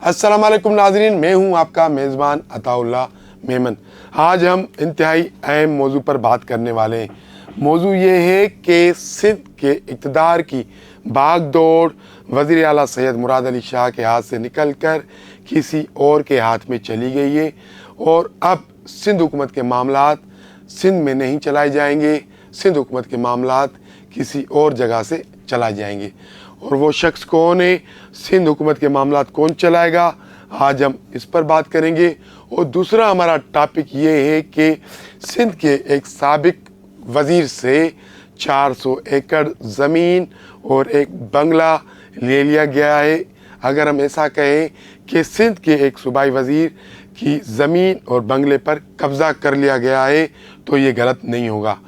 अस्सलाम वालेकुम नाज़रीन, मैं हूं आपका मेज़बान अताउल्लाह मेमन। आज हम इंतहाई अहम मौजू पर बात करने वाले हैं। मौजू ये है कि सिंध के इक़्तिदार की भाग दौड़ वज़ीर आला सैयद मुराद अली शाह के हाथ से निकल कर किसी और के हाथ में चली गई है और अब सिंध हुकूमत के मामलात सिंध में नहीं चलाए जाएंगे, सिंध हुकूमत के मामलात किसी और जगह से चलाए जाएंगे। और वो शख्स कौन है, सिंध हुकूमत के मामलात कौन चलाएगा, आज हम इस पर बात करेंगे। और दूसरा हमारा टॉपिक ये है कि सिंध के एक साबिक वज़ीर से 400 एकड़ ज़मीन और एक बंगला ले लिया गया है। अगर हम ऐसा कहें कि सिंध के एक सूबाई वज़ीर की ज़मीन और बंगले पर कब्ज़ा कर लिया गया है तो ये गलत नहीं होगा।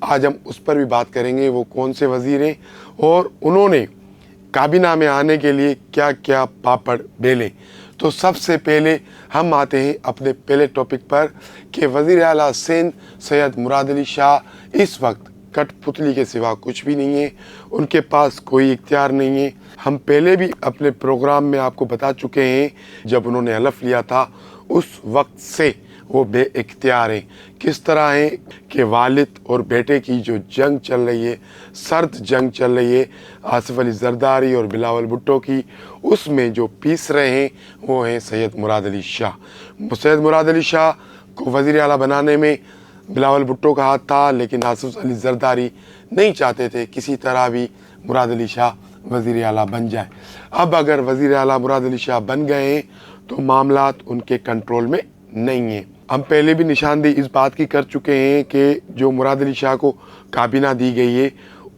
आज हम उस पर भी बात करेंगे, वो कौन से वज़ीर हैं और उन्होंने काबीना में आने के लिए क्या क्या पापड़ बेले। तो सबसे पहले हम आते हैं अपने पहले टॉपिक पर कि वज़ीर आला सिंध सैयद मुराद अली शाह इस वक्त कठपुतली के सिवा कुछ भी नहीं है, उनके पास कोई इख्तियार नहीं है। हम पहले भी अपने प्रोग्राम में आपको बता चुके हैं, जब उन्होंने हलफ लिया था उस वक्त से वो बेइख्तियार हैं। किस तरह है कि वालिद और बेटे की जो जंग चल रही है, सर्द जंग चल रही है आसिफ अली जरदारी और बिलावल भुट्टो की, उसमें जो पीस रहे हैं वो हैं सैयद मुराद अली शाह। सैयद मुराद अली शाह को वज़ीर आला बनाने में बिलावल भुट्टो का हाथ था, लेकिन आसिफ अली जरदारी नहीं चाहते थे किसी तरह भी मुराद अली शाह वज़ीर आला बन जाए। अब अगर वज़ीर आला मुराद अली शाह बन गए हैं तो मामलात उनके कंट्रोल में नहीं है। हम पहले भी निशानदेही इस बात की कर चुके हैं कि जो मुराद अली शाह को काबीना दी गई है,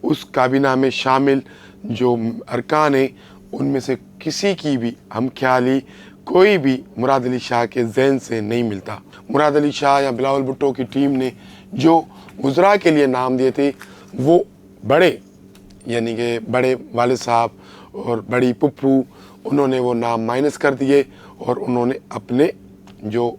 उस काबीना में शामिल जो अरकान हैं उनमें से किसी की भी हम ख्याली कोई भी मुराद अली शाह के जहन से नहीं मिलता। मुराद अली शाह या बिलावल भुट्टो की टीम ने जो वज़रा के लिए नाम दिए थे वो बड़े, यानी कि बड़े वालिद साहब और बड़ी पुप्पू, उन्होंने वो नाम माइनस कर दिए और उन्होंने अपने जो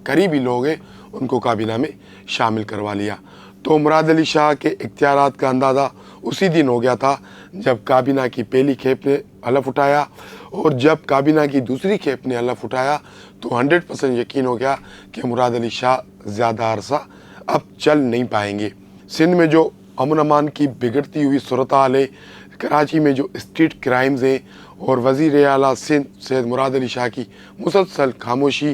करीबी लोग हैं उनको काबीना में शामिल करवा लिया। तो मुराद अली शाह के इख्तियारात का अंदाज़ा उसी दिन हो गया था जब काबीना की पहली खेप ने हलफ उठाया, और जब काबीना की दूसरी खेप ने हलफ उठाया तो 100% यकीन हो गया कि मुराद अली शाह ज़्यादा अरसा अब चल नहीं पाएंगे। सिंध में जो अमन अमान की बिगड़ती हुई सूरत हाल है, कराची में जो स्ट्रीट क्राइम्स हैं और वज़ीर आला सिंध सैयद मुराद अली शाह की मुसलसल खामोशी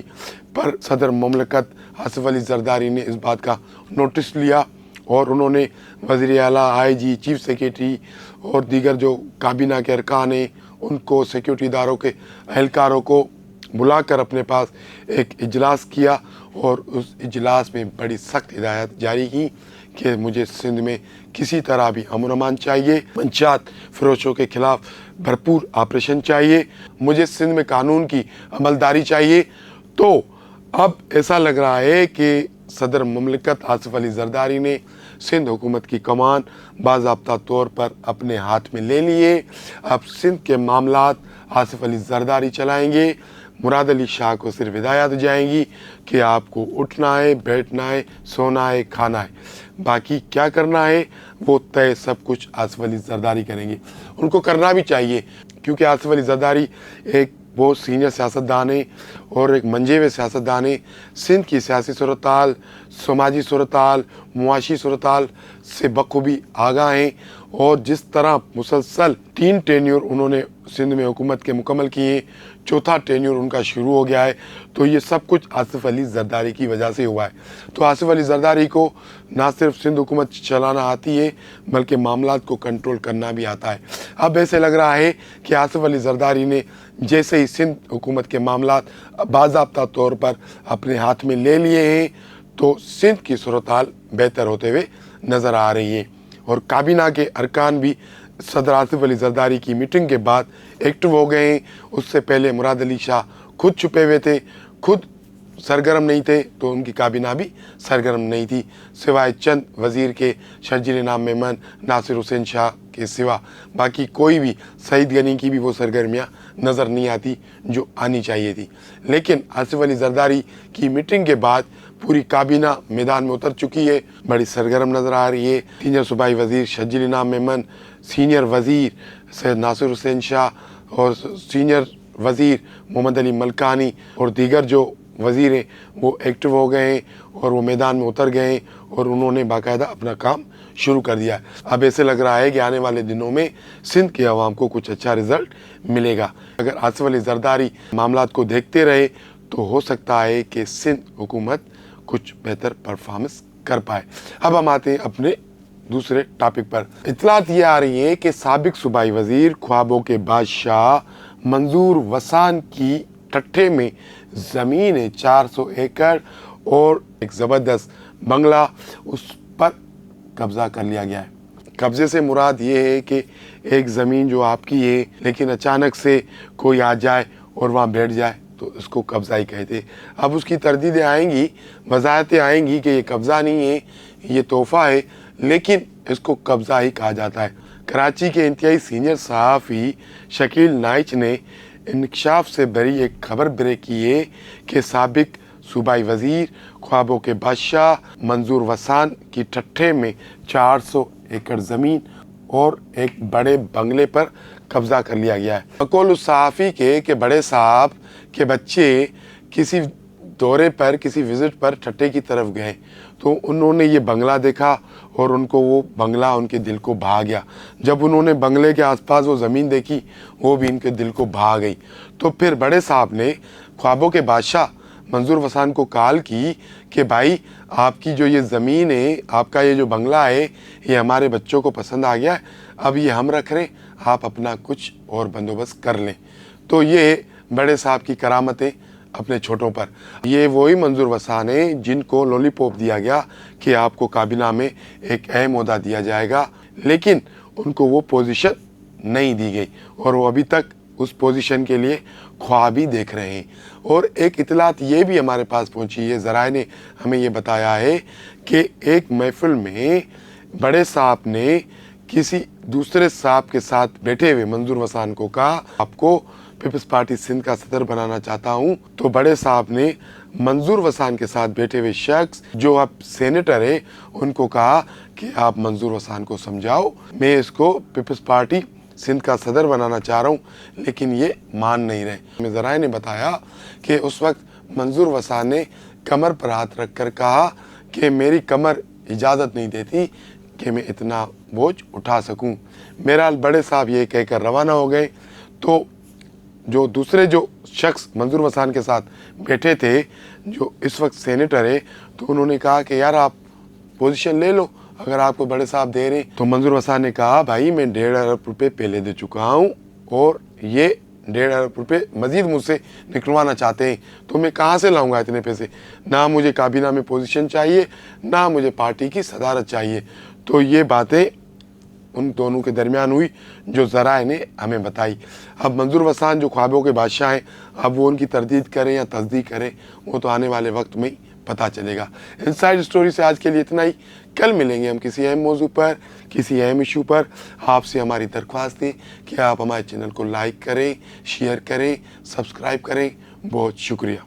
पर सदर ममलकत आसिफ अली जरदारी ने इस बात का नोटिस लिया और उन्होंने वज़ीर आला, IG, चीफ सेक्रेटरी और दीगर जो काबीना के अरकान हैं उनको, सिक्योरिटी इदारों के एहलकारों को बुलाकर अपने पास एक इजलास किया और उस इजलास में बड़ी सख्त हिदायत जारी की कि मुझे सिंध में किसी तरह भी अमन अमान चाहिए, मंशात फ़रोशों के ख़िलाफ़ भरपूर ऑपरेशन चाहिए, मुझे सिंध में कानून की अमलदारी चाहिए। तो अब ऐसा लग रहा है कि सदर ममलकत आसिफ अली जरदारी ने सिंध हुकूमत की कमान बाज़ाब्ता तौर पर अपने हाथ में ले लिए। अब सिंध के मामलात आसिफ अली जरदारी चलाएंगे, मुराद अली शाह को सिर्फ हिदायत जाएंगी कि आपको उठना है, बैठना है, सोना है, खाना है, बाकी क्या करना है वो तय सब कुछ आसिफ अली जरदारी करेंगे। उनको करना भी चाहिए क्योंकि आसिफ अली जरदारी एक बहुत सीनियर सियासतदान है और एक मंजे हुए सियासतदान है। सिंध की सियासी सूरत हाल, समाजी सूरत हाल, मुआशी सूरत हाल से बखूबी आगाह हैं और जिस तरह मुसलसल 3 टेन्योर उन्होंने सिंध में हुकूमत के मुकम्मल किए, चौथा टेन्योर उनका शुरू हो गया है, तो ये सब कुछ आसिफ अली जरदारी की वजह से हुआ है। तो आसिफ अली जरदारी को ना सिर्फ सिंध हुकूमत चलाना आती है बल्कि मामलात को कंट्रोल करना भी आता है। अब ऐसे लग रहा है कि आसिफ अली जरदारी ने जैसे ही सिंध हुकूमत के मामलात बाज़ाब्ता तौर पर अपने हाथ में ले लिए हैं तो सिंध की सूरत हाल बेहतर होते हुए नज़र आ रही है। और काबीना के अरकान भी सदर आसिफ अली जरदारी की मीटिंग के बाद एक्टिव हो गए हैं। उससे पहले मुराद अली शाह खुद छुपे हुए थे, खुद सरगर्म नहीं थे, तो उनकी काबीना भी सरगर्म नहीं थी, सिवाय चंद वज़ीर के शर्जील नाम मेमन, नासिर हुसैन शाह के सिवा बाकी कोई भी, सईद गनी की भी वो सरगर्मियाँ नज़र नहीं आती जो आनी चाहिए थी। लेकिन आसिफ अली जरदारी की मीटिंग के बाद पूरी काबीना मैदान में उतर चुकी है, बड़ी सरगर्म नज़र आ रही है। सीनियर सूबाई वज़ीर शर्जील नाम मेमन, सीनियर वज़ीर सैयद नासिर हुसैन शाह और सीनियर वज़ीर मोहम्मद अली मलकानी और दीगर जो वज़ीर हैं वो एक्टिव हो गए हैं और वो मैदान में उतर गए हैं और उन्होंने बाकायदा अपना काम शुरू कर दिया है। अब ऐसे लग रहा है कि आने वाले दिनों में सिंध के अवाम को कुछ अच्छा रिज़ल्ट मिलेगा। अगर आसिफ अली जरदारी मामलात को देखते रहे तो हो सकता है कि सिंध हुकूमत कुछ बेहतर परफॉर्मेंस कर पाए। अब हम आते हैं अपने दूसरे टॉपिक पर। इतलात ये आ रही है कि साबिक सूबाई वज़ीर ख्वाबों के बादशाह मंजूर वसान की ठट्ठे में ज़मीन है 400 एकड़ और एक ज़बरदस्त बंगला, उस पर कब्ज़ा कर लिया गया है। कब्ज़े से मुराद ये है कि एक ज़मीन जो आपकी है लेकिन अचानक से कोई आ जाए और वहाँ बैठ जाए तो इसको कब्ज़ा ही कहते। अब उसकी तरदीदें आएंगी, वज़ाहतें आएंगी कि ये कब्ज़ा नहीं है, ये तोहफ़ा है, लेकिन इसको कब्ज़ा ही कहा जाता है। कराची के इंतहाई सीनियर सहाफ़ी शकील नाइच ने इंकशाफ से भरी एक खबर ब्रेक की है कि साबिक सूबाई वज़ीर ख्वाबों के बादशाह मंजूर वसान की ठट्ठे में 400 एकड़ ज़मीन और एक बड़े बंगले पर कब्ज़ा कर लिया गया है। बकौल उस सहाफ़ी के कि बड़े साहब के बच्चे किसी दौरे पर, किसी विज़िट पर ठट्ठे की तरफ गए तो उन्होंने ये बंगला देखा और उनको वो बंगला उनके दिल को भा गया। जब उन्होंने बंगले के आसपास वो ज़मीन देखी वो भी इनके दिल को भा गई। तो फिर बड़े साहब ने ख्वाबों के बादशाह मंजूर वसान को कॉल की कि भाई आपकी जो ये ज़मीन है, आपका ये जो बंगला है, ये हमारे बच्चों को पसंद आ गया है, अब ये हम रख रहे हैं, आप अपना कुछ और बंदोबस्त कर लें। तो ये बड़े साहब की करामतें अपने छोटों पर। ये वही मंजूर वसान है जिनको लॉलीपॉप दिया गया कि आपको काबीना में एक अहम ओहदा दिया जाएगा, लेकिन उनको वो पोजीशन नहीं दी गई और वो अभी तक उस पोजीशन के लिए ख्वाब ही देख रहे हैं। और एक इतलात ये भी हमारे पास पहुंची है, ज़राए ने हमें ये बताया है कि एक महफिल में बड़े साहब ने किसी दूसरे साहब के साथ बैठे हुए मंजूर वसान को कहा, आपको पीपल्स पार्टी सिंध का सदर बनाना चाहता हूं। तो बड़े साहब ने मंजूर वसान के साथ बैठे हुए शख्स जो अब सेनेटर है उनको कहा कि आप मंजूर वसान को समझाओ, मैं इसको पीपल्स पार्टी सिंध का सदर बनाना चाह रहा हूँ, लेकिन ये मान नहीं रहे। हमें ज़राए ने बताया कि उस वक्त मंजूर वसान ने कमर पर हाथ रख कर कहा कि मेरी कमर इजाज़त नहीं देती कि मैं इतना बोझ उठा सकूं। मेरा बड़े साहब ये कहकर रवाना हो गए। तो जो दूसरे जो शख्स मंजूर वसान के साथ बैठे थे, जो इस वक्त सेनेटर है, तो उन्होंने कहा कि यार आप पोजीशन ले लो अगर आपको बड़े साहब दे रहे हैं। तो मंजूर वसान ने कहा भाई मैं 1.5 अरब रुपये पहले दे चुका हूँ और ये 1.5 अरब रुपये मजीद मुझसे निकलवाना चाहते हैं, तो मैं कहाँ से लाऊंगा इतने पैसे। ना मुझे काबीना में पोजीशन चाहिए, ना मुझे पार्टी की सदारत चाहिए। तो ये बातें उन दोनों के दरमियान हुई जो ज़राए ने हमें बताई। अब मंजूर वसान जो ख्वाबों के बादशाह हैं, अब वो उनकी तरदीद करें या तस्दीक करें वो तो आने वाले वक्त में ही पता चलेगा। इनसाइड स्टोरी से आज के लिए इतना ही। कल मिलेंगे हम किसी अहम मौजू पर, किसी अहम इशू पर। आपसे हमारी दरख्वास्त है कि आप हमारे चैनल को लाइक करें, शेयर करें, सब्सक्राइब करें। बहुत शुक्रिया।